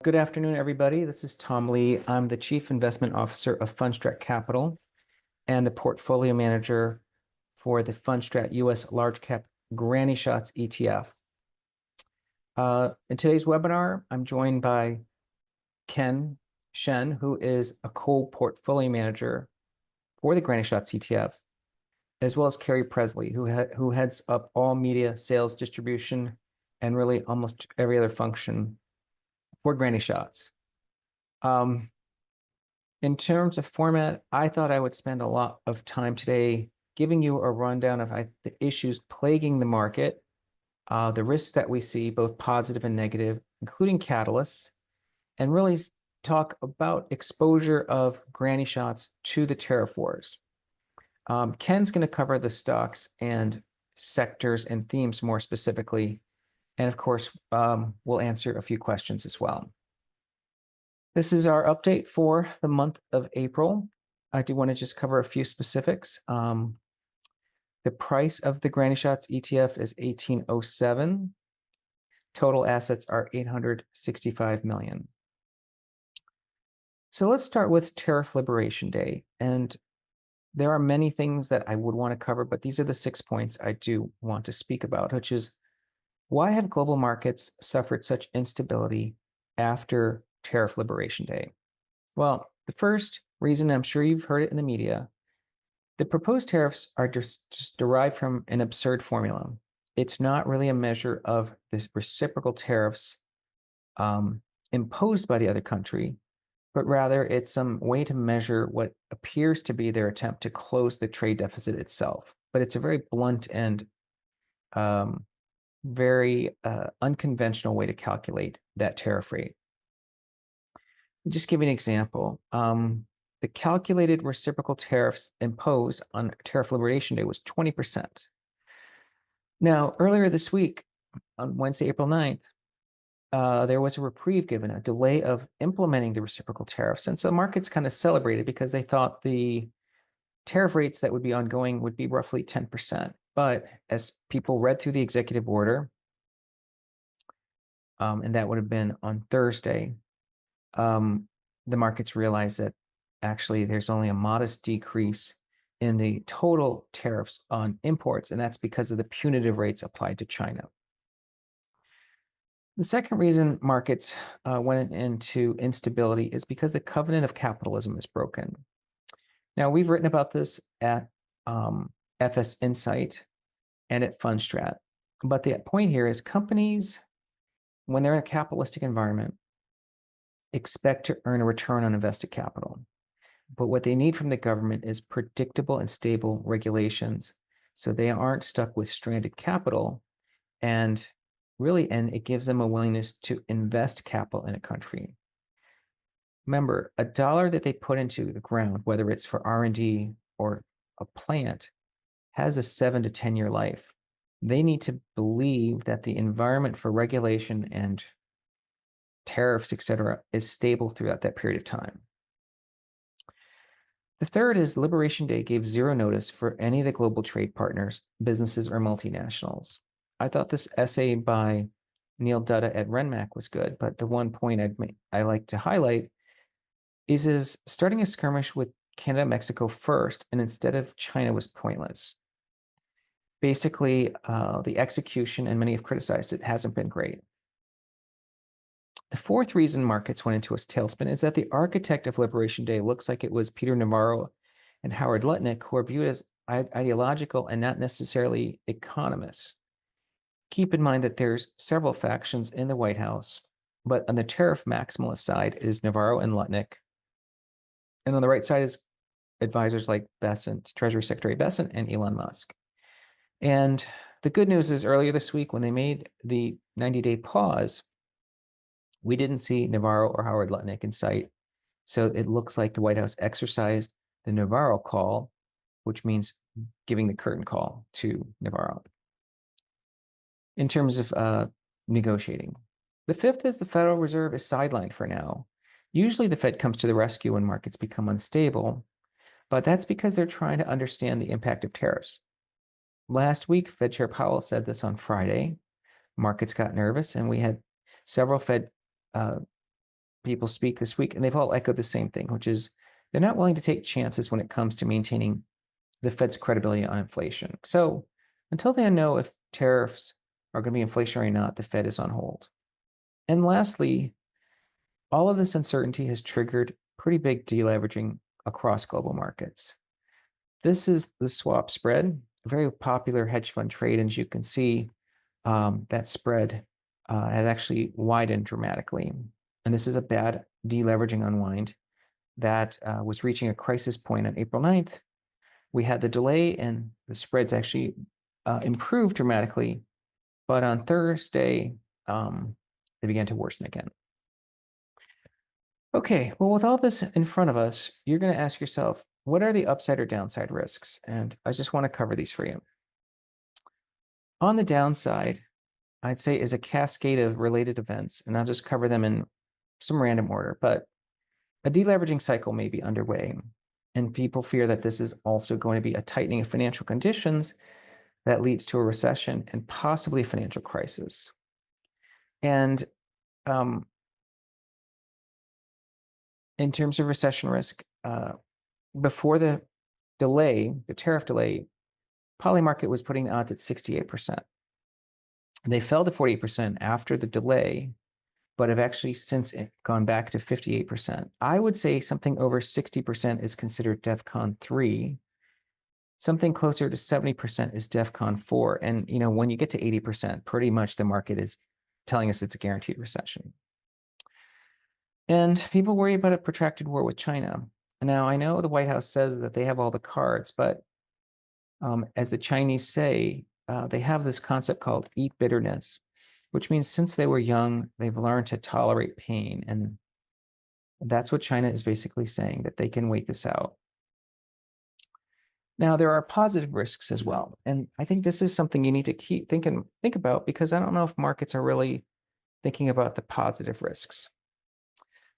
Good afternoon, everybody. This is Tom Lee. I'm the Chief Investment Officer of Fundstrat Capital and the Portfolio Manager for the Fundstrat US Large Cap Granny Shots ETF. In today's webinar, I'm joined by Ken Shen, who is a co-portfolio manager for the Granny Shots ETF, as well as Carrie Presley, who heads up all media, sales, distribution, and really almost every other function for Granny Shots. In terms of format, I thought I would spend a lot of time today giving you a rundown of the issues plaguing the market, the risks that we see, both positive and negative, including catalysts, and really talk about exposure of Granny Shots to the tariff wars. Ken's going to cover the stocks and sectors and themes more specifically. And of course, we'll answer a few questions as well. This is our update for the month of April. I do want to just cover a few specifics. The price of the Granny Shots ETF is 1807. Total assets are 865 million. So let's start with Tariff Liberation Day. And there are many things that I would want to cover, but these are the 6 points I do want to speak about, which is why have global markets suffered such instability after Tariff Liberation Day? Well, the first reason, I'm sure you've heard it in the media, the proposed tariffs are just derived from an absurd formula. It's not really a measure of the reciprocal tariffs imposed by the other country, but rather it's some way to measure what appears to be their attempt to close the trade deficit itself. But it's a very blunt and very unconventional way to calculate that tariff rate. Just give you an example. The calculated reciprocal tariffs imposed on Tariff Liberation Day was 20%. Now, earlier this week, on Wednesday, April 9th, there was a reprieve given, a delay of implementing the reciprocal tariffs. And so markets kind of celebrated because they thought the tariff rates that would be ongoing would be roughly 10%. But as people read through the executive order, and that would have been on Thursday, the markets realized that actually there's only a modest decrease in the total tariffs on imports, and that's because of the punitive rates applied to China. The second reason markets went into instability is because the covenant of capitalism is broken. Now, we've written about this at FS Insight and at Fundstrat, but the point here is companies, when they're in a capitalistic environment, expect to earn a return on invested capital. But what they need from the government is predictable and stable regulations so they aren't stuck with stranded capital, and it gives them a willingness to invest capital in a country. Remember, a dollar that they put into the ground, whether it's for R&D or a plant, has a 7 to 10 year life. They need to believe that the environment for regulation and tariffs, et cetera, is stable throughout that period of time. The third is Liberation Day gave zero notice for any of the global trade partners, businesses, or multinationals. I thought this essay by Neil Dutta at RenMac was good, but the one point I like to highlight is starting a skirmish with Canada, Mexico first, and instead of China was pointless. Basically, the execution, and many have criticized it, hasn't been great. The fourth reason markets went into a tailspin is that the architect of Liberation Day looks like it was Peter Navarro and Howard Lutnick, who are viewed as ideological and not necessarily economists. Keep in mind that there's several factions in the White House, but on the tariff maximalist side is Navarro and Lutnick. And on the right side is advisors like Bessent, Treasury Secretary Bessent, and Elon Musk. And the good news is earlier this week, when they made the 90-day pause, we didn't see Navarro or Howard Lutnick in sight. So it looks like the White House exercised the Navarro call, which means giving the curtain call to Navarro in terms of negotiating. The fifth is the Federal Reserve is sidelined for now. Usually the Fed comes to the rescue when markets become unstable, but that's because they're trying to understand the impact of tariffs. Last week, Fed Chair Powell said this on Friday. Markets got nervous, and we had several Fed people speak this week, and they've all echoed the same thing, which is they're not willing to take chances when it comes to maintaining the Fed's credibility on inflation. So until they know if tariffs are going to be inflationary or not, the Fed is on hold. And lastly, all of this uncertainty has triggered pretty big deleveraging across global markets. This is the swap spread, a very popular hedge fund trade. And as you can see, that spread has actually widened dramatically. And this is a bad deleveraging unwind that was reaching a crisis point on April 9th. We had the delay and the spreads actually improved dramatically. But on Thursday, they began to worsen again. Okay, well, with all this in front of us, you're going to ask yourself, what are the upside or downside risks? And I just want to cover these for you. On the downside, I'd say is a cascade of related events, and I'll just cover them in some random order, but a deleveraging cycle may be underway, and people fear that this is also going to be a tightening of financial conditions that leads to a recession and possibly a financial crisis. And in terms of recession risk, before the delay, the tariff delay, Polymarket was putting the odds at 68%. They fell to 48% after the delay, but have actually since gone back to 58%. I would say something over 60% is considered DEFCON 3. Something closer to 70% is DEFCON 4. And when you get to 80%, pretty much the market is telling us it's a guaranteed recession. And people worry about a protracted war with China. Now, I know the White House says that they have all the cards, but as the Chinese say, they have this concept called eat bitterness, which means since they were young, they've learned to tolerate pain. And that's what China is basically saying, that they can wait this out. Now, there are positive risks as well. And I think this is something you need to think about, because I don't know if markets are really thinking about the positive risks.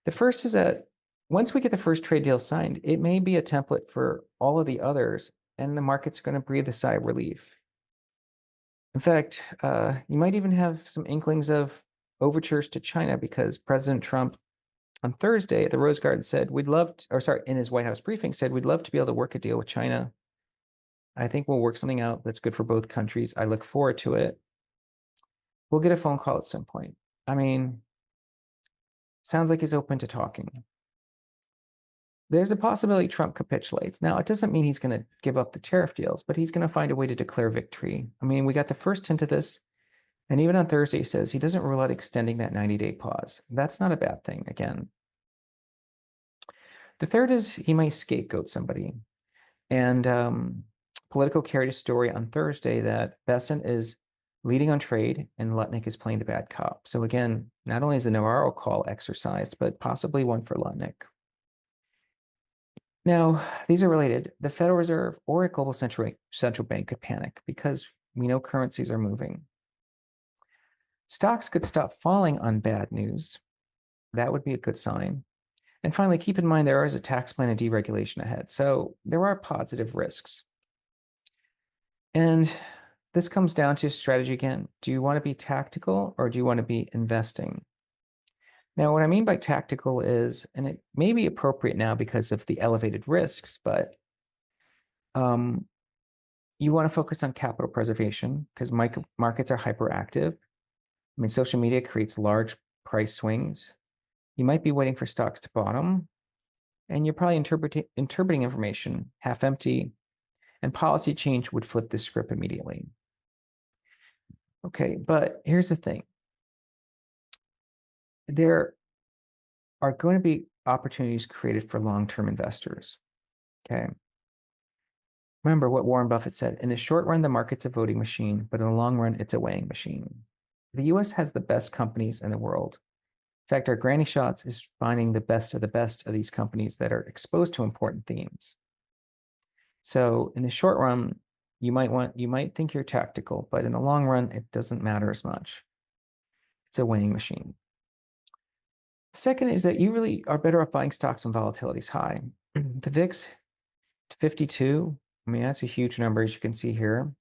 The first is that once we get the first trade deal signed, it may be a template for all of the others, and the market's going to breathe a sigh of relief. In fact, you might even have some inklings of overtures to China, because President Trump on Thursday at the Rose Garden said, in his White House briefing said, we'd love to be able to work a deal with China. I think we'll work something out that's good for both countries. I look forward to it. We'll get a phone call at some point. I mean, sounds like he's open to talking. There's a possibility Trump capitulates. Now, it doesn't mean he's going to give up the tariff deals, but he's going to find a way to declare victory. I mean, we got the first hint of this. And even on Thursday, he says he doesn't rule out extending that 90-day pause. That's not a bad thing, again. The third is he might scapegoat somebody. And Politico carried a story on Thursday that Bessent is leading on trade and Lutnick is playing the bad cop. So again, not only is the Navarro call exercised, but possibly one for Lutnick. Now, these are related. The Federal Reserve or a global central bank could panic because we know currencies are moving. Stocks could stop falling on bad news. That would be a good sign. And finally, keep in mind there is a tax plan and deregulation ahead. So there are positive risks. And this comes down to strategy again. Do you want to be tactical or do you want to be investing? Now, what I mean by tactical is, and it may be appropriate now because of the elevated risks, but you want to focus on capital preservation because markets are hyperactive. I mean, social media creates large price swings. You might be waiting for stocks to bottom, and you're probably interpreting information half empty, and policy change would flip the script immediately. Okay, but here's the thing. There are going to be opportunities created for long-term investors, okay? Remember what Warren Buffett said, in the short run, the market's a voting machine, but in the long run, it's a weighing machine. The US has the best companies in the world. In fact, our granny shots is finding the best of these companies that are exposed to important themes. So in the short run, you might think you're tactical, but in the long run, it doesn't matter as much. It's a weighing machine. Second is that you really are better off buying stocks when volatility is high. The VIX 52, I mean, that's a huge number, as you can see here.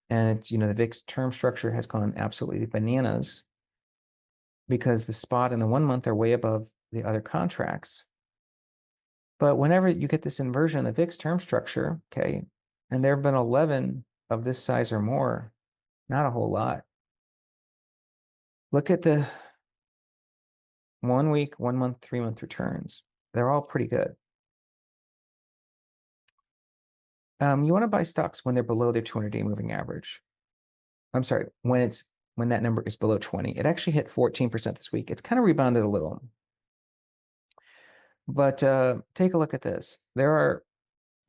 And it's, the VIX term structure has gone absolutely bananas. because the spot and the 1 month are way above the other contracts. But whenever you get this inversion in the VIX term structure, okay, and there have been 11 of this size or more, not a whole lot. Look at the 1 week, 1 month, 3 month returns. They're all pretty good. You want to buy stocks when they're below their 200-day moving average. I'm sorry, when that number is below 20. It actually hit 14% this week. It's kind of rebounded a little. But take a look at this. There are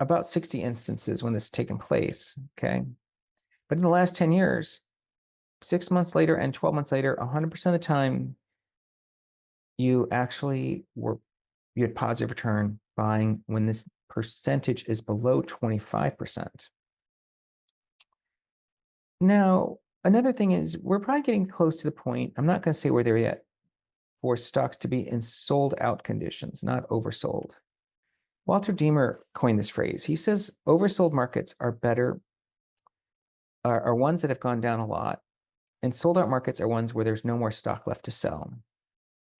about 60 instances when this has taken place, okay? But in the last 10 years, 6 months later and 12 months later, 100% of the time, you actually you had positive return buying when this percentage is below 25%. Now, another thing is we're probably getting close to the point, I'm not going to say we're there yet, for stocks to be in sold out conditions, not oversold. Walter Deemer coined this phrase. He says oversold markets are ones that have gone down a lot, and sold out markets are ones where there's no more stock left to sell.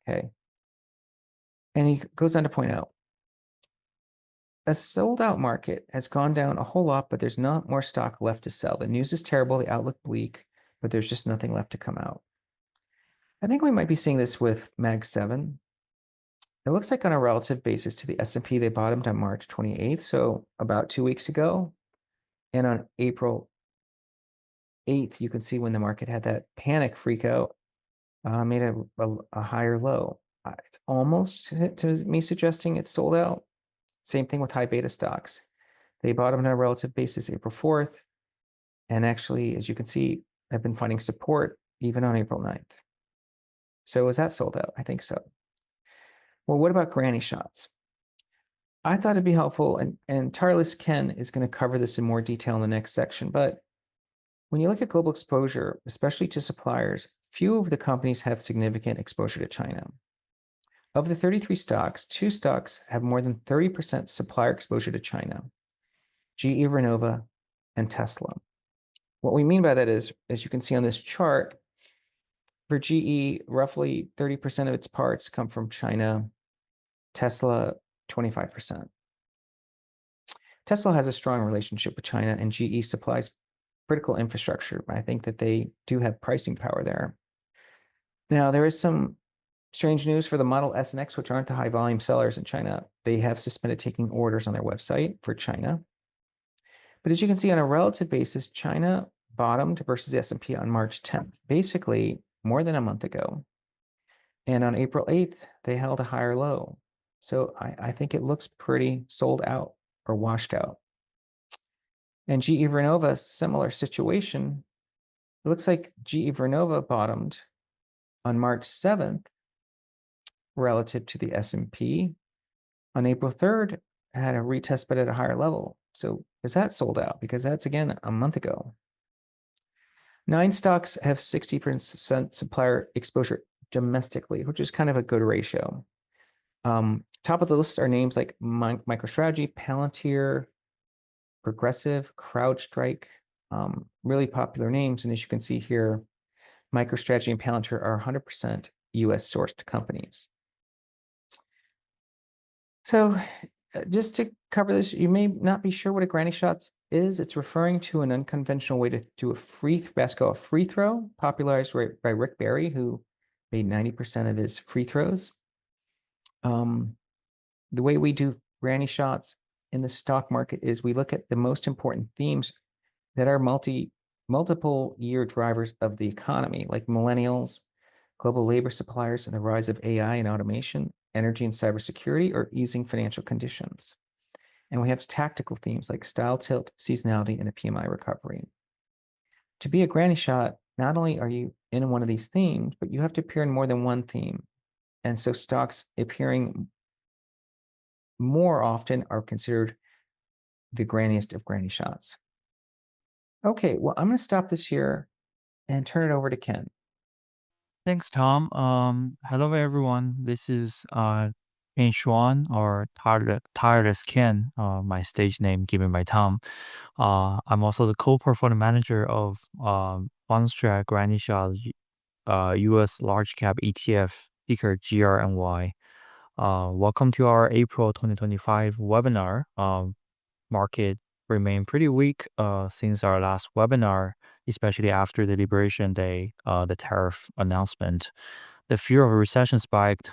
Okay. And he goes on to point out a sold out market has gone down a whole lot, but there's not more stock left to sell. The news is terrible, the outlook bleak, but there's just nothing left to come out. I think we might be seeing this with Mag 7. It looks like on a relative basis to the S&P, they bottomed on March 28th, so about 2 weeks ago. And on April 8th, you can see when the market had that panic freak out, made a higher low. It's almost to me suggesting it's sold out. Same thing with high beta stocks. They bottomed on a relative basis April 4th. And actually, as you can see, I've been finding support even on April 9th. So is that sold out? I think so. Well, what about granny shots? I thought it'd be helpful, and Tireless Ken is going to cover this in more detail in the next section. But when you look at global exposure, especially to suppliers, few of the companies have significant exposure to China. Of the 33 stocks, 2 stocks have more than 30% supplier exposure to China, GE Vernova and Tesla. What we mean by that is, as you can see on this chart, for GE, roughly 30% of its parts come from China, Tesla, 25%. Tesla has a strong relationship with China, and GE supplies critical infrastructure. I think that they do have pricing power there. Now, there is some strange news for the Model S and X, which aren't the high volume sellers in China. They have suspended taking orders on their website for China. But as you can see, on a relative basis, China bottomed versus the S&P on March 10th, basically more than a month ago. And on April 8th, they held a higher low. So I think it looks pretty sold out or washed out. And GE Vernova, similar situation. It looks like GE Vernova bottomed on March 7th relative to the S&P. On April 3rd, had a retest but at a higher level. So is that sold out? Because that's, again, a month ago. 9 stocks have 60% supplier exposure domestically, which is kind of a good ratio. Top of the list are names like MicroStrategy, Palantir, Progressive, CrowdStrike, really popular names. And as you can see here, MicroStrategy and Palantir are 100% US sourced companies. So just to cover this, you may not be sure what a granny shots is. It's referring to an unconventional way to do a basketball free throw, popularized by Rick Barry, who made 90% of his free throws. The way we do granny shots in the stock market is we look at the most important themes that are multiple year drivers of the economy, like millennials, global labor suppliers, and the rise of AI and automation, energy and cybersecurity, or easing financial conditions. And we have tactical themes like style tilt, seasonality, and the PMI recovery. To be a granny shot, not only are you in one of these themes, but you have to appear in more than one theme. And so stocks appearing more often are considered the granniest of granny shots. Okay, well, I'm going to stop this here and turn it over to Ken. Thanks, Tom. Hello everyone. This is Ken Xuan or Tireless Ken, my stage name given by Tom. I'm also the co-portfolio manager of Fundstrat Granny Shot US large cap ETF, ticker GRNY. Welcome to our April 2025 webinar. Market remained pretty weak since our last webinar, especially after the Liberation Day, the tariff announcement. The fear of a recession spiked,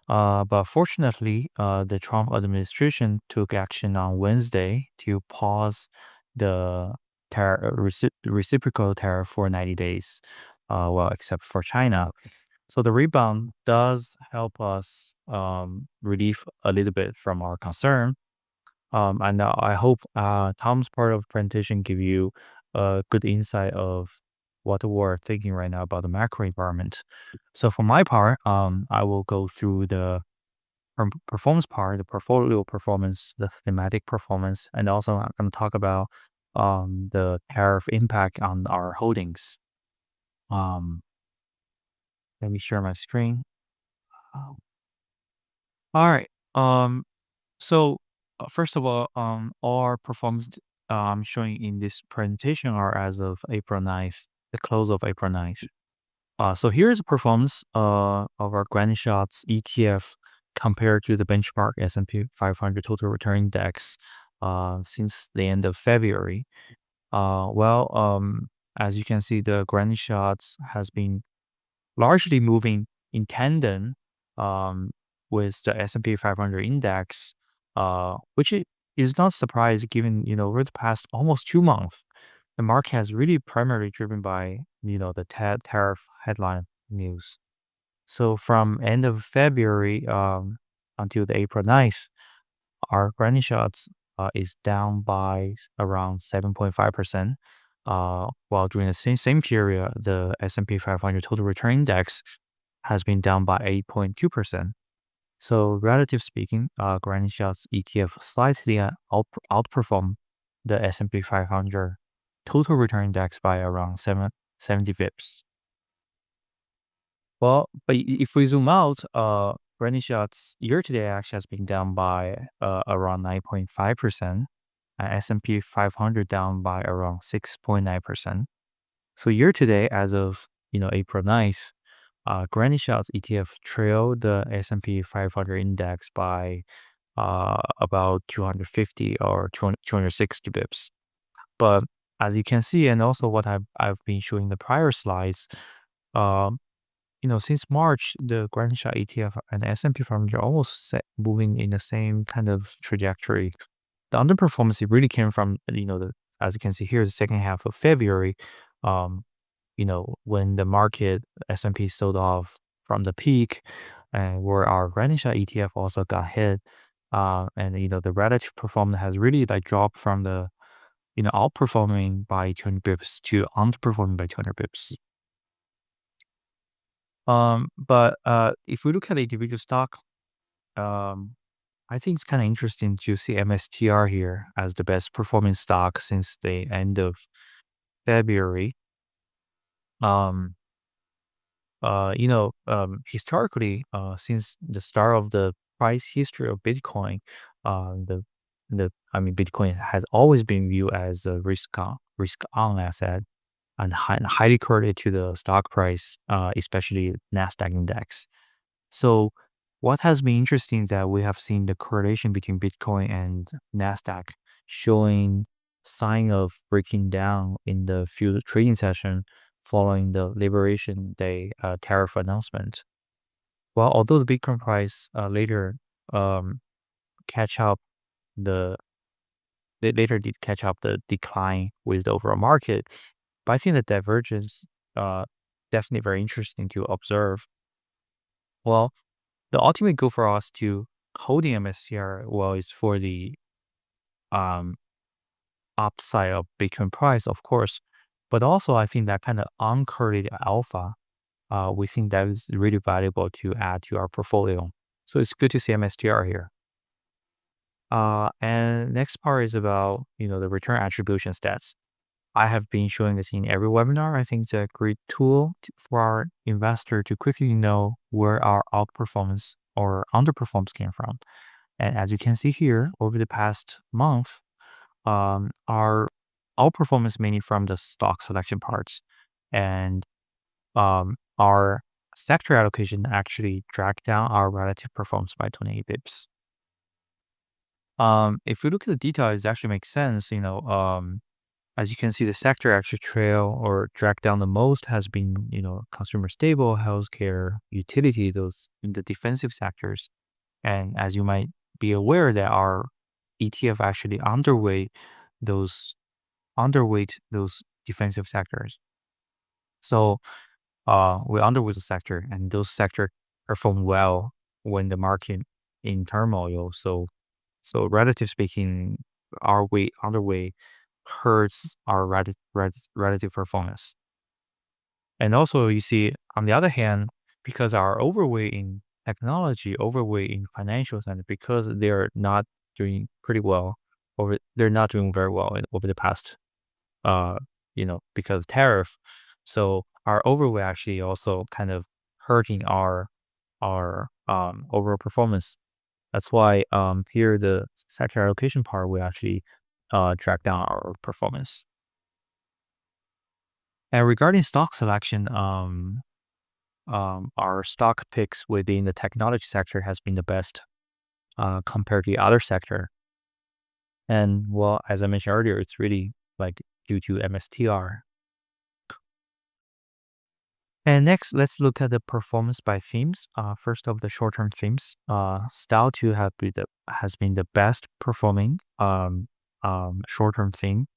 but fortunately, the Trump administration took action on Wednesday to pause the reciprocal tariff for 90 days, well, except for China. So the rebound does help us relieve a little bit from our concern. And I hope Tom's part of presentation give you a good insight of what we're thinking right now about the macro environment. So for my part, I will go through the performance part, the portfolio performance, the thematic performance, and also I'm going to talk about the tariff impact on our holdings. Um, Let me share my screen. Oh. All right. So first of all, our performance I'm showing in this presentation are as of April 9th, the close of April 9th. So here's the performance of our GRNY shots ETF compared to the benchmark S&P 500 total return index since the end of February. As you can see, the GRNY shots has been largely moving in tandem with the S&P 500 index, which is not surprising given, over the past almost 2 months, the market has really primarily driven by, the tariff headline news. So from end of February until the April 9th, our GRNY shots is down by around 7.5%. While during the same period, the S&P 500 total return index has been down by 8.2%. So relative speaking, GRNY shots ETF slightly outperformed the S&P 500 total return index by around 70 bips. Well, but if we zoom out, GRNY shots year-to-date actually has been down by around 9.5%, and S&P 500 down by around 6.9%. So year-to-date, as of April 9th, GRNY shots ETF trailed the S&P 500 index by about 250 or 260 bips. But as you can see, and also what I've been showing the prior slides, since March, the GRNY shot ETF and S&P 500 are almost moving in the same kind of trajectory. The underperformance it really came from as you can see here, the second half of February. When the market S&P sold off from the peak, and where our GRNY shot ETF also got hit, and the relative performance has really dropped from the outperforming by 200 bips to underperforming by 200 bips. But if we look at the individual stock, I think it's kind of interesting to see MSTR here as the best performing stock since the end of February. Historically, since the start of the price history of Bitcoin, Bitcoin has always been viewed as a risk on asset and highly correlated to the stock price, especially Nasdaq index. So what has been interesting is that we have seen the correlation between Bitcoin and Nasdaq showing sign of breaking down in the few trading session following the Liberation Day tariff announcement. Well, although the Bitcoin price later catch up they later did catch up the decline with the overall market, but I think the divergence definitely very interesting to observe. Well, the ultimate goal for us to holding MSTR is for the upside of Bitcoin price, of course, but also I think that kind of uncorrelated alpha, we think that is really valuable to add to our portfolio. So it's good to see MSTR here. And next part is about the return attribution stats. I have been showing this in every webinar. I think it's a great tool for our investor to quickly know where our outperformance or underperformance came from. And as you can see here, over the past month, our outperformance mainly from the stock selection parts. And our sector allocation actually dragged down our relative performance by 28 bips. If we look at the details, it actually makes sense. As you can see, the sector actually trail or drag down the most has been, consumer stable, healthcare, utility, those in the defensive sectors. And as you might be aware, that our ETF actually those underweight those defensive sectors. So we underweight the sector, and those sector perform well when the market in turmoil. So relative speaking, our weight underweight hurts our relative performance. And also, you see, on the other hand, because our overweight in technology, overweight in financials, and because they're not doing pretty well, or they're not doing very well over the past, because of tariff. So our overweight actually also kind of hurting our overall performance. That's why here the sector allocation part will actually track down our performance. And regarding stock selection, our stock picks within the technology sector has been the best compared to the other sector. And well, as I mentioned earlier, it's really like due to MSTR. And next, let's look at the performance by themes. First of the short-term themes, Style 2 has been the best performing short-term theme,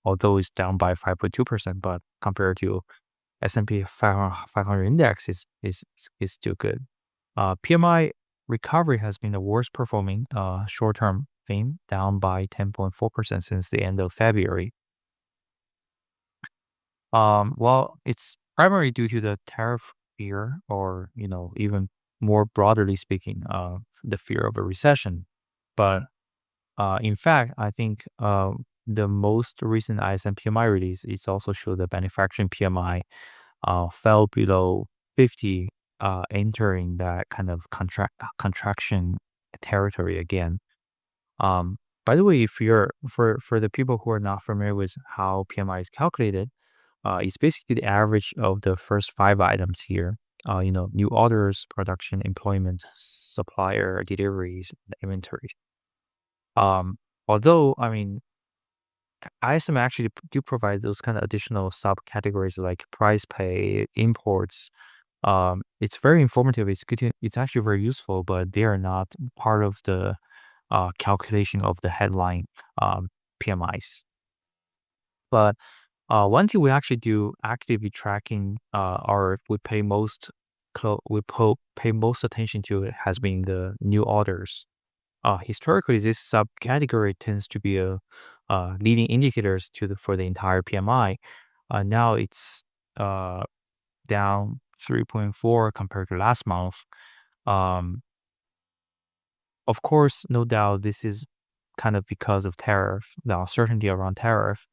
although it's down by 5.2%, but compared to S&P 500 index is still good. PMI recovery has been the worst performing short-term theme, down by 10.4% since the end of February. Well, it's primarily due to the tariff fear, or even more broadly speaking, the fear of a recession. But in fact, I think the most recent ISM PMI release, it's also showed the manufacturing PMI fell below 50, entering that kind of contraction territory again. By the way, if you're for the people who are not familiar with how PMI is calculated, it's basically the average of the first 5 items here. New orders, production, employment, supplier, deliveries, inventory. Although, I mean, ISM actually do provide those kind of additional subcategories like price pay, imports. It's very informative. It's good. It's actually very useful, but they are not part of the calculation of the headline PMIs. But one thing we actually do actively tracking, or we pay most pay most attention to it has been the new orders. Historically, this subcategory tends to be a leading indicators for the entire PMI. Now it's down 3.4 compared to last month. Of course, no doubt, this is kind of because of tariff, the uncertainty around tariff.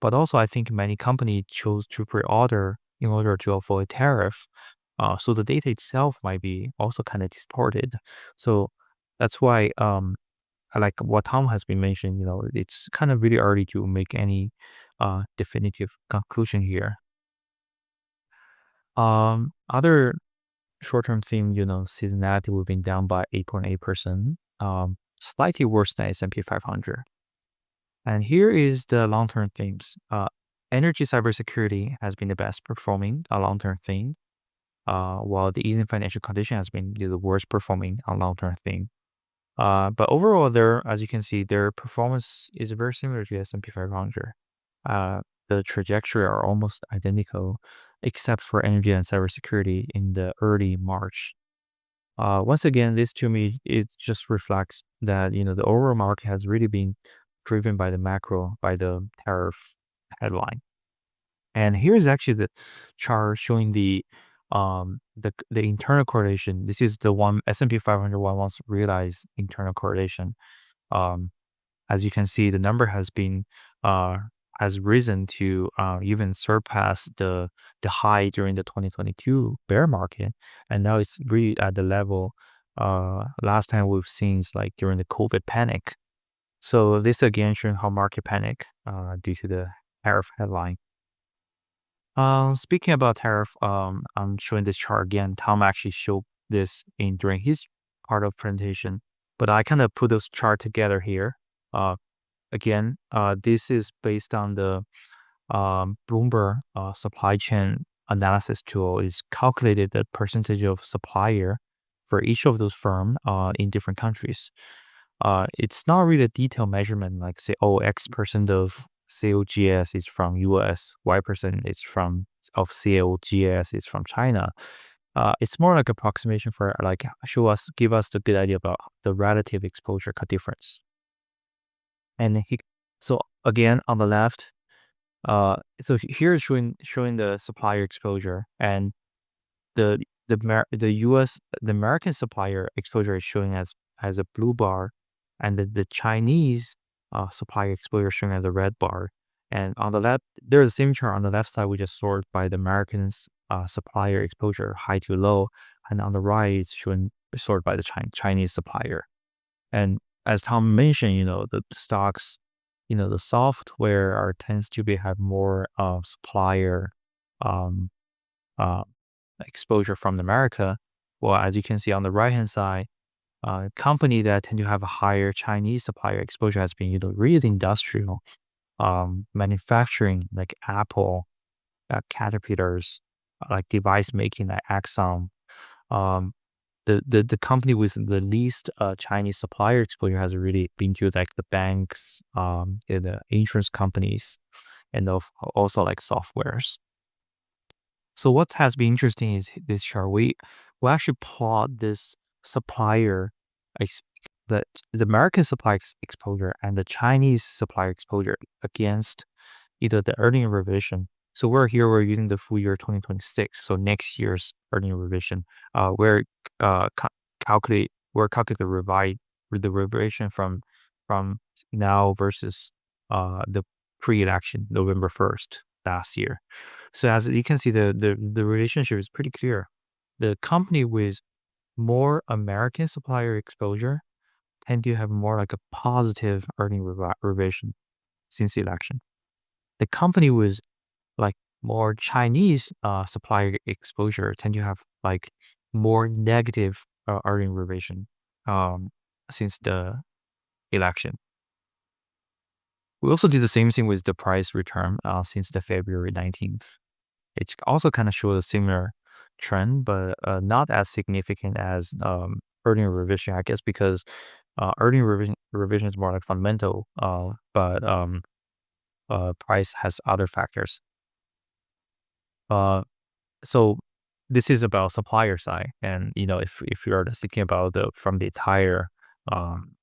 But also, I think many companies chose to pre-order in order to avoid tariff. So the data itself might be also kind of distorted. So that's why, like what Tom has been mentioning, it's kind of really early to make any definitive conclusion here. Other short-term theme, seasonality will be down by 8.8%, slightly worse than S&P 500. And here is the long-term themes. Energy cybersecurity has been the best performing long-term theme, while the easing financial condition has been the worst performing long-term theme. But overall, as you can see, their performance is very similar to S&P 500. The trajectory are almost identical, except for energy and cybersecurity in the early March. Once again, this to me, it just reflects that, the overall market has really been driven by by the tariff headline. And here's actually the chart showing the internal correlation. This is the one S&P 500 one wants to realize internal correlation. As you can see, the number has risen to even surpass the high during the 2022 bear market, and now it's really at the level last time we've seen is like during the COVID panic. So this again showing how market panic due to the tariff headline. Speaking about tariff, I'm showing this chart again. Tom actually showed this in during his part of presentation, but I kind of put those chart together here. Uh, this is based on the Bloomberg supply chain analysis tool. Is calculated the percentage of supplier for each of those firm in different countries. It's not really a detailed measurement like say, oh, X percent of COGS is from US, Y percent is from of COGS is from China. It's more like approximation for like give us the good idea about the relative exposure difference. And so again on the left, so here is showing the supplier exposure, and the US the American supplier exposure is showing as a blue bar, and the Chinese supplier exposure showing as a red bar. And on the left, there's the same chart on the left side, we just sort by the Americans supplier exposure high to low, and on the right it's showing sort by the Chinese supplier. And as Tom mentioned, the stocks, the software tends to have more supplier um, uh, exposure from America. Well, as you can see on the right hand side, company that tend to have a higher Chinese supplier exposure has been, really industrial, manufacturing like Apple, Caterpillars, like device making like Axon. Um, the company with the least Chinese supplier exposure has really been to like the banks, the insurance companies, and also like softwares. So what has been interesting is this chart. We actually plot this supplier, ex- the American supplier exposure and the Chinese supplier exposure against either the earning revision. So we're using the full year 2026. So next year's earning revision. Uh, we're calculate the revision from now versus the pre-election November 1st last year. So as you can see, the relationship is pretty clear. The company with more American supplier exposure tend to have more like a positive earning revision since the election. The company with like more Chinese supplier exposure tend to have like more negative earning revision since the election. We also did the same thing with the price return since the February 19th. It also kind of shows a similar trend, but not as significant as earning revision, I guess, because earning revision is more like fundamental, but price has other factors. Uh, so this is about supplier side, and if you're thinking about from the entire um,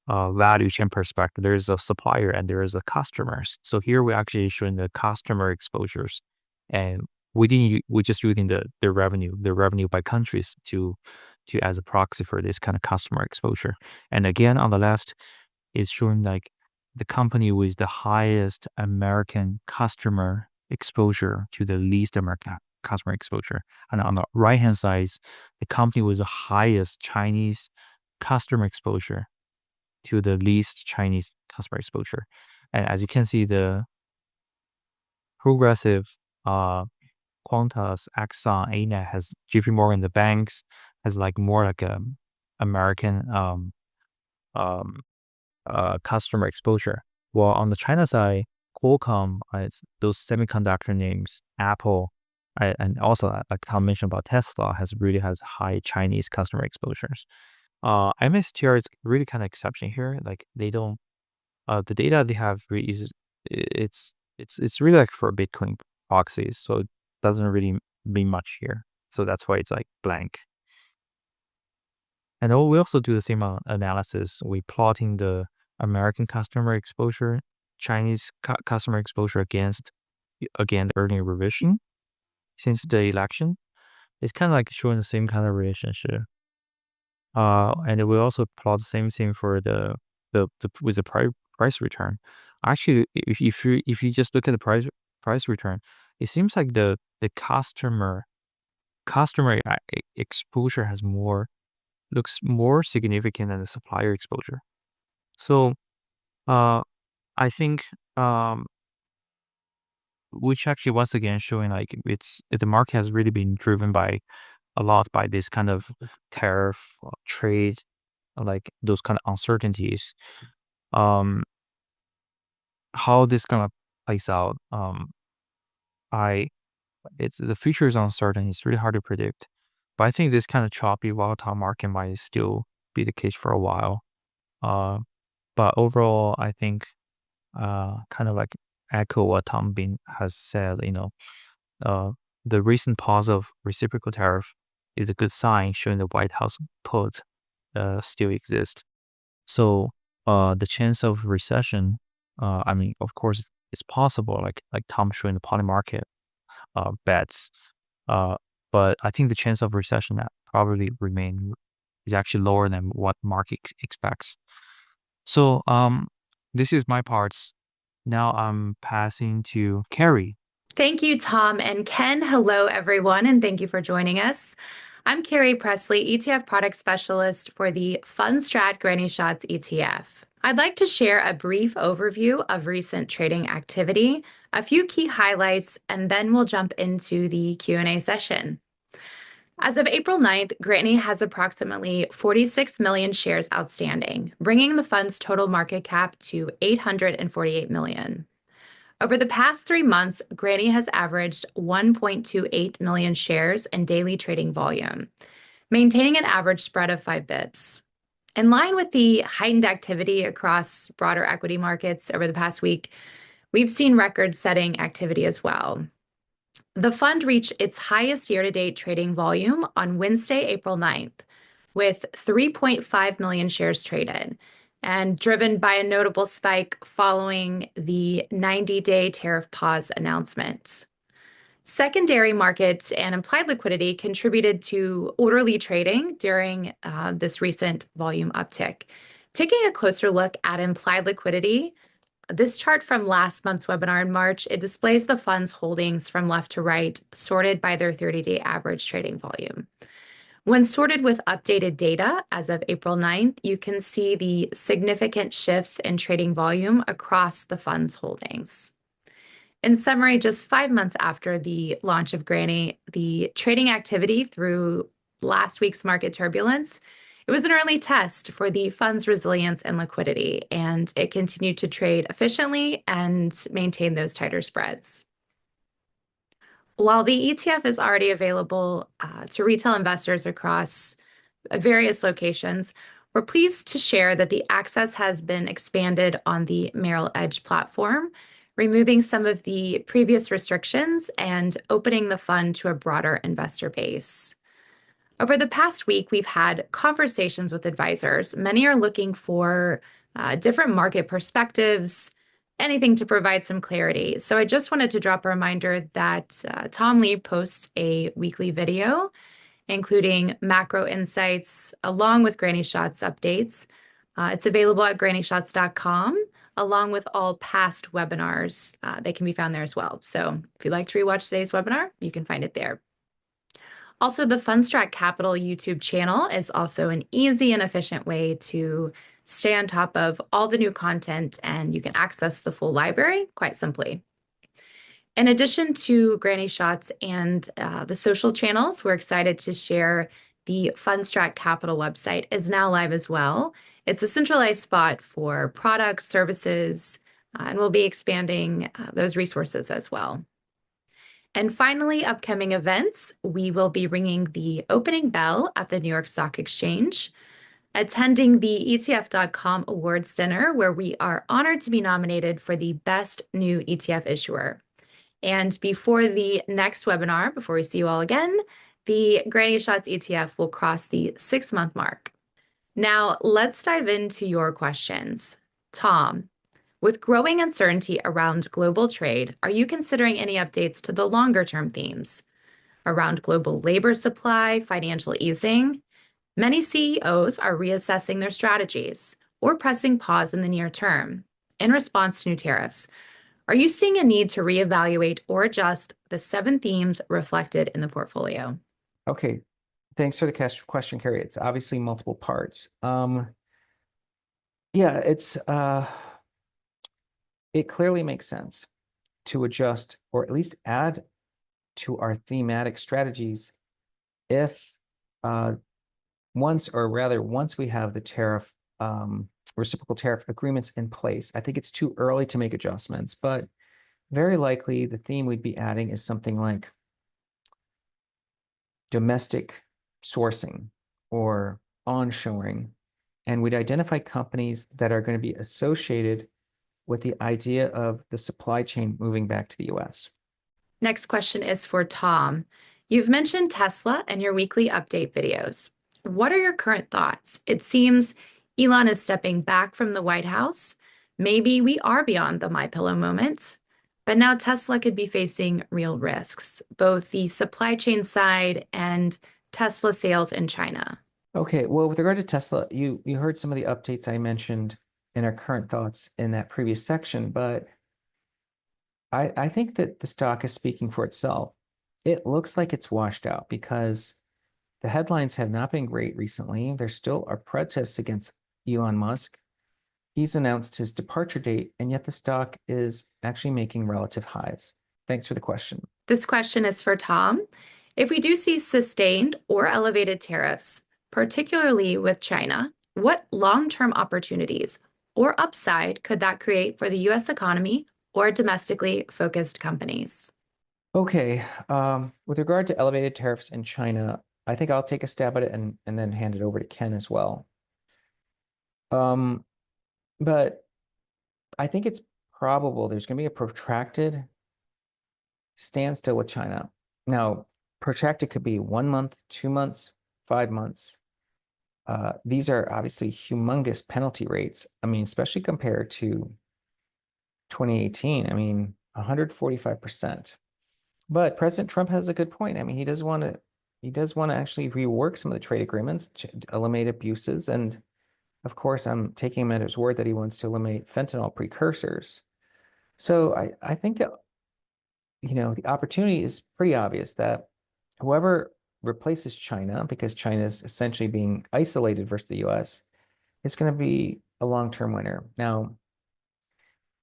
value chain perspective, there is a supplier and there is a customers. So here we're actually showing the customer exposures, and we're just using the revenue by countries to as a proxy for this kind of customer exposure. And again, on the left is showing like the company with the highest American customer exposure to the least American customer exposure. And on the right hand side is the company with the highest Chinese customer exposure to the least Chinese customer exposure. And as you can see, the progressive Qantas, Axon, ANET has JP Morgan, the banks has like more like a American um, customer exposure. While on the China side, Qualcomm, it's those semiconductor names, Apple, and also like Tom mentioned about Tesla, has high Chinese customer exposures. MSTR is really kind of exception here. Like they don't, the data they have really is it's really like for Bitcoin proxies, so it doesn't really mean much here. So that's why it's like blank. And we also do the same analysis. We plotting the American customer exposure, Chinese customer exposure again the earning revision since the election. It's kind of like showing the same kind of relationship. And we also plot the same thing for the with the price return. Actually, if you just look at the price return, it seems like the customer exposure looks more significant than the supplier exposure. So, uh, I think which actually once again showing like the market has really been driven by a lot by this kind of tariff trade, like those kind of uncertainties. Um, how this gonna plays out? I it's the future is uncertain. It's really hard to predict, but I think this kind of choppy, volatile market might still be the case for a while. Uh, but overall, I think kind of like echo what Tom Bin has said. Uh, the recent pause of reciprocal tariff is a good sign, showing the White House put still exist. So the chance of recession, I mean, of course, it's possible. Like Tom showing the poly market bets, uh, but I think the chance of recession that probably remain is actually lower than what market expects. So this is my parts. Now I'm passing to Carrie. Thank you, Tom and Ken. Hello, everyone, and thank you for joining us. I'm Carrie Presley, ETF product specialist for the Fundstrat Granny Shots ETF. I'd like to share a brief overview of recent trading activity, a few key highlights, and then we'll jump into the Q&A session. As of April 9th, GRNY has approximately 46 million shares outstanding, bringing the fund's total market cap to 848 million. Over the past 3 months, GRNY has averaged 1.28 million shares in daily trading volume, maintaining an average spread of 5 bits. In line with the heightened activity across broader equity markets over the past week, we've seen record-setting activity as well. The fund reached its highest year-to-date trading volume on Wednesday, April 9th, with 3.5 million shares traded, and driven by a notable spike following the 90-day tariff pause announcement. Secondary markets and implied liquidity contributed to orderly trading during this recent volume uptick. Taking a closer look at implied liquidity, this chart from last month's webinar in March, it displays the fund's holdings from left to right, sorted by their 30-day average trading volume. When sorted with updated data as of April 9th, you can see the significant shifts in trading volume across the fund's holdings. In summary, just 5 months after the launch of GRNY, the trading activity through last week's market turbulence, it was an early test for the fund's resilience and liquidity, and it continued to trade efficiently and maintain those tighter spreads. While the ETF is already available to retail investors across various locations, we're pleased to share that the access has been expanded on the Merrill Edge platform, removing some of the previous restrictions and opening the fund to a broader investor base. Over the past week, we've had conversations with advisors. Many are looking for different market perspectives, anything to provide some clarity. So I just wanted to drop a reminder that Tom Lee posts a weekly video, including macro insights, along with Granny Shots updates. It's available at grannyshots.com, along with all past webinars. They can be found there as well. So if you'd like to rewatch today's webinar, you can find it there. Also, the Fundstrat Capital YouTube channel is also an easy and efficient way to stay on top of all the new content, and you can access the full library quite simply. In addition to Granny Shots and the social channels, we're excited to share the Fundstrat Capital website is now live as well. It's a centralized spot for products, services, and we'll be expanding those resources as well. And finally, upcoming events, we will be ringing the opening bell at the New York Stock Exchange, attending the ETF.com Awards Dinner, where we are honored to be nominated for the Best New ETF Issuer. And before the next webinar, before we see you all again, the Granny Shots ETF will cross the 6-month mark. Now, let's dive into your questions. Tom, with growing uncertainty around global trade, are you considering any updates to the longer-term themes around global labor supply, financial easing? Many CEOs are reassessing their strategies or pressing pause in the near term in response to new tariffs. Are you seeing a need to reevaluate or adjust the 7 themes reflected in the portfolio? Okay, thanks for the question, Carrie. It's obviously multiple parts. Yeah, it clearly makes sense. to adjust or at least add to our thematic strategies if once we have the tariff reciprocal tariff agreements in place. I think it's too early to make adjustments, but very likely the theme we'd be adding is something like domestic sourcing or onshoring. And we'd identify companies that are going to be associated with the idea of the supply chain moving back to the US. Next question is for Tom. You've mentioned Tesla in your weekly update videos. What are your current thoughts? It seems Elon is stepping back from the White House. Maybe we are beyond the My Pillow moment, but now Tesla could be facing real risks, both the supply chain side and Tesla sales in China. Okay, well, with regard to Tesla, you heard some of the updates I mentioned in our current thoughts in that previous section, but I think that the stock is speaking for itself. It looks like it's washed out because the headlines have not been great recently. There still are protests against Elon Musk. He's announced his departure date, and yet the stock is actually making relative highs. Thanks for the question. This question is for Tom. If we do see sustained or elevated tariffs, particularly with China, what long-term opportunities or upside could that create for the US economy or domestically focused companies? Okay, with regard to elevated tariffs in China, I think I'll take a stab at it and then hand it over to Ken as well. But I think it's probable there's going to be a protracted standstill with China. Now, protracted could be 1 month, 2 months, 5 months. These are obviously humongous penalty rates. I mean, especially compared to 2018. I mean, 145%. But President Trump has a good point. I mean, he does want to actually rework some of the trade agreements to eliminate abuses. And of course, I'm taking him at his word that he wants to eliminate fentanyl precursors. So I think that, the opportunity is pretty obvious that whoever replaces China, because China is essentially being isolated versus the US, is going to be a long-term winner. Now,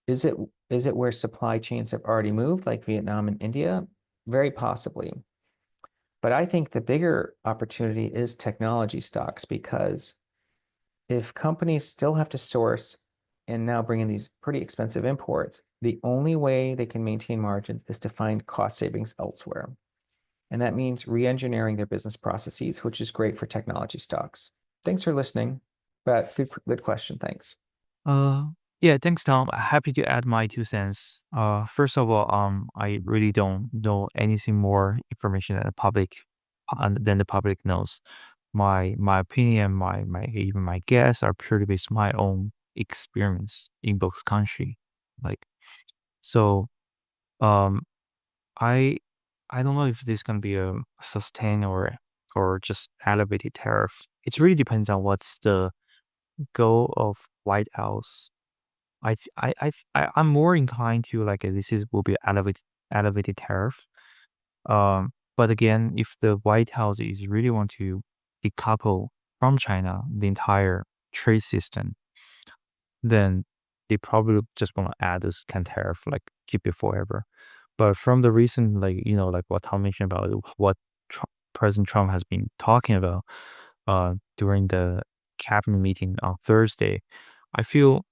is it where supply chains have already moved, like Vietnam and India? Very possibly. But I think the bigger opportunity is technology stocks, because if companies still have to source and now bring in these pretty expensive imports, the only way they can maintain margins is to find cost savings elsewhere. And that means re-engineering their business processes, which is great for technology stocks. Thanks for listening. But good question. Thanks. Yeah, thanks, Tom. Happy to add my 2 cents. First of all, I really don't know anything more information than the public knows. My opinion, even my guess are purely based on my own experience in both country. Like, so, um, I I don't know if this is gonna be a sustained or just elevated tariff. It really depends on what's the goal of White House. I'm more inclined to like will be elevated tariff. But again, if the White House is really want to decouple from China the entire trade system, then they probably just want to add this kind of tariff, like keep it forever. But from the recent, like what Tom mentioned about what President Trump has been talking about during the cabinet meeting on Thursday, I feel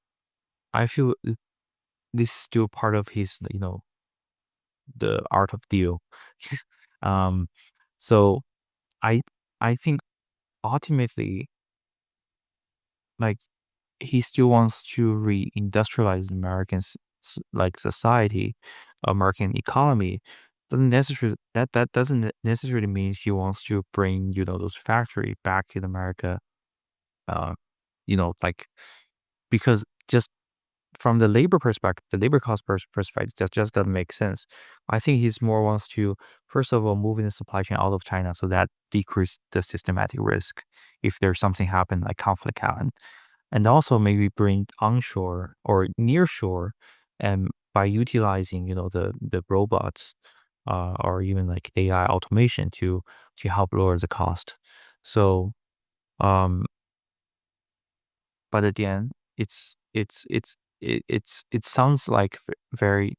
this is still part of his, the art of deal. um, so I I think ultimately, like, he still wants to re-industrialize American like society, American economy. That doesn't necessarily mean he wants to bring those factory back to America. Uh, like, because just from the labor perspective, the labor cost perspective, that just doesn't make sense. I think he's more wants to, first of all, moving the supply chain out of China so that decrease the systematic risk if there's something happen, like conflict happen. And also maybe bring onshore or nearshore, and by utilizing, the robots, or even like AI automation to help lower the cost. So, um, but again, it sounds like very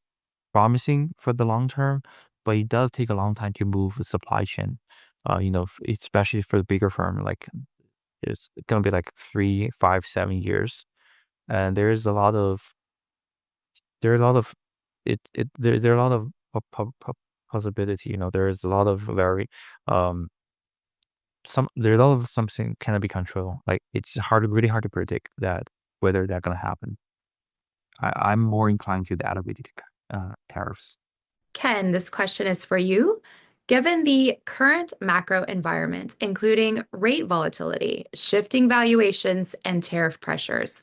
promising for the long term, but it does take a long time to move the supply chain. Especially for the bigger firm, like it's gonna be like 3, 5, 7 years, and there are a lot of there are a lot of possibility. There is a lot of very um there's a lot of something cannot be controlled. Like it's really hard to predict that whether that's gonna happen. I'm more inclined to the elevated tariffs. Ken, this question is for you. Given the current macro environment, including rate volatility, shifting valuations, and tariff pressures,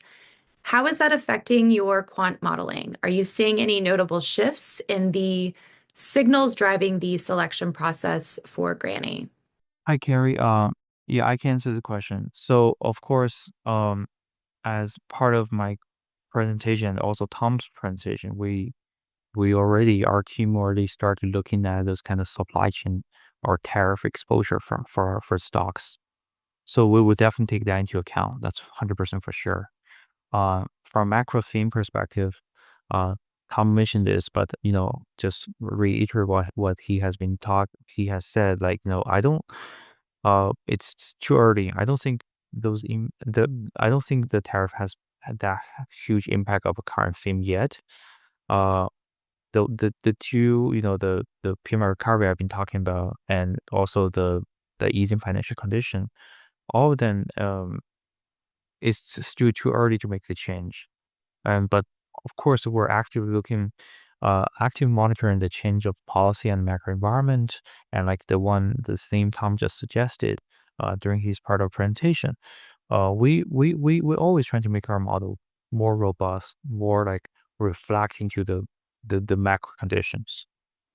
how is that affecting your quant modeling? Are you seeing any notable shifts in the signals driving the selection process for GRNY? Hi, Carrie. Yeah, I can answer the question. So, of course, as part of my presentation and also Tom's presentation, our team already started looking at those kind of supply chain or tariff exposure for stocks. So we will definitely take that into account. That's 100% for sure. From macro theme perspective, uh, Tom mentioned this, but just reiterate what he has said. Like, I don't. It's too early. I don't think the tariff has had that huge impact of a current theme yet. Uh, the two, the PMI recovery I've been talking about, and also the easing financial condition, all of them, it's still too early to make the change. But of course, we're actively monitoring the change of policy and macro environment, and like the theme Tom just suggested during his part of presentation. We're always trying to make our model more robust, more like reflecting to the macro conditions.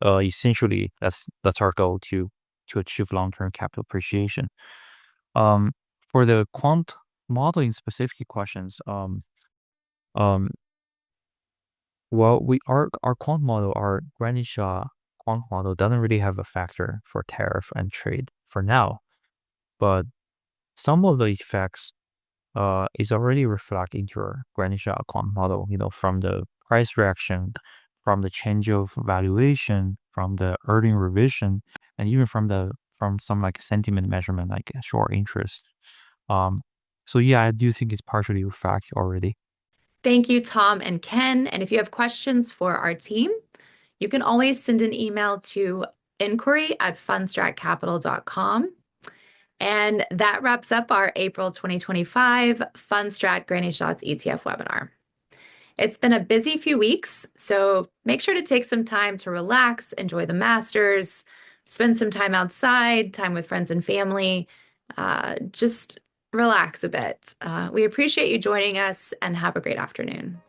Essentially, that's our goal to achieve long-term capital appreciation. For the quant modeling specific questions, um, well, our quant model, our Granny Shaw quant model doesn't really have a factor for tariff and trade for now, but some of the effects is already reflected into your Granny Shaw quant model, from the price reaction, from the change of valuation, from the earning revision, and even from some like sentiment measurement, like short interest. Um, so yeah, I do think it's partially reflected already. Thank you, Tom and Ken. And if you have questions for our team, you can always send an email to inquiry@fundstratcapital.com. And that wraps up our April 2025 Fundstrat Granny Shots ETF webinar. It's been a busy few weeks, so make sure to take some time to relax, enjoy the Masters, spend some time outside, time with friends and family. Just relax a bit. We appreciate you joining us and have a great afternoon.